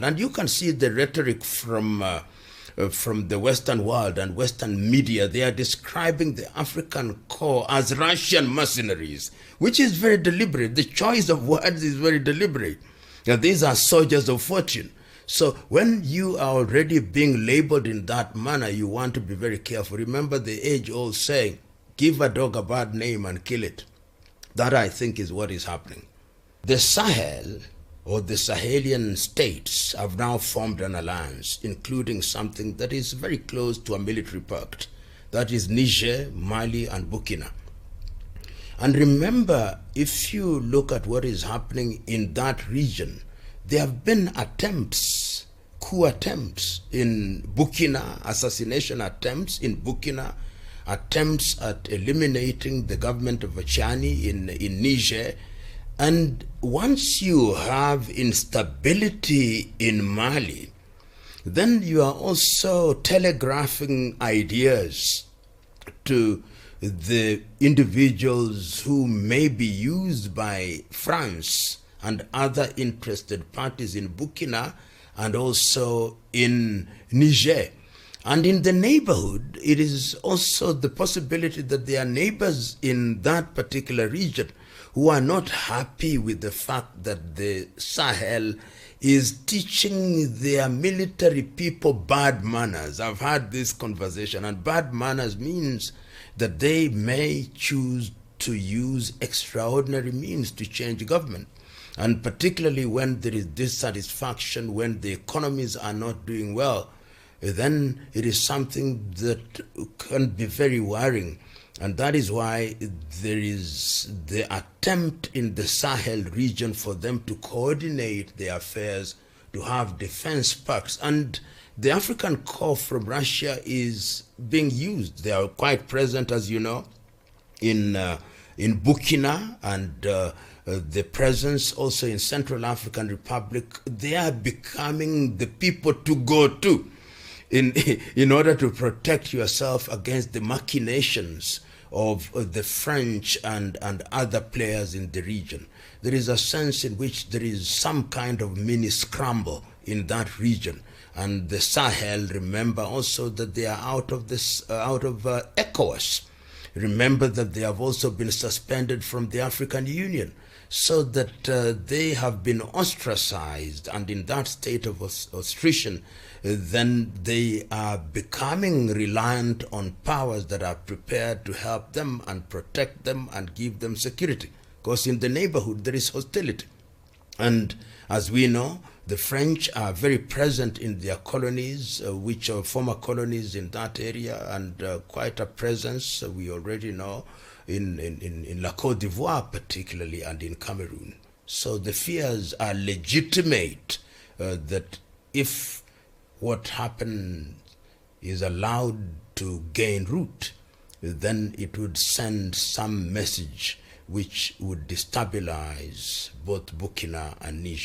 And you can see the rhetoric from the Western world and Western media. They are describing the African core as Russian mercenaries, which is very deliberate. The choice of words is very deliberate. Now, these are soldiers of fortune. So when you are already being labeled in that manner, you want to be very careful. Remember the age-old saying, give a dog a bad name and kill it. That, I think, is what is happening. The Sahel, or the Sahelian states, have now formed an alliance, including something that is very close to a military pact. That is Niger, Mali, and Burkina. And remember, if you look at what is happening in that region, there have been attempts, coup attempts in Burkina, assassination attempts in Burkina, attempts at eliminating the government of Achani in Niger. And once you have instability in Mali, then you are also telegraphing ideas to the individuals who may be used by France and other interested parties in Burkina and also in Niger. And in the neighborhood, it is also the possibility that there are neighbors in that particular region who are not happy with the fact that the Sahel is teaching their military people bad manners. I've had this conversation, and bad manners means that they may choose to use extraordinary means to change government. And particularly when there is dissatisfaction, when the economies are not doing well, then it is something that can be very worrying. And that is why there is the attempt in the Sahel region for them to coordinate their affairs, to have defense pacts. And the African core from Russia is being used. They are quite present, as you know, in Burkina, and the presence also in Central African Republic. They are becoming the people to go to in order to protect yourself against the machinations of the French and other players in the region. There is a sense in which there is some kind of mini scramble in that region. And the Sahel, remember also that they are out of ECOWAS. Remember that they have also been suspended from the African Union, so that they have been ostracized, and in that state of ostracism, then they are becoming reliant on powers that are prepared to help them and protect them and give them security. Because in the neighborhood there is hostility. And as we know, the French are very present in their colonies, which are former colonies in that area, and quite a presence, we already know, in La Côte d'Ivoire particularly, and in Cameroon. So the fears are legitimate that if what happened is allowed to gain root, then it would send some message which would destabilize both Burkina and Niger.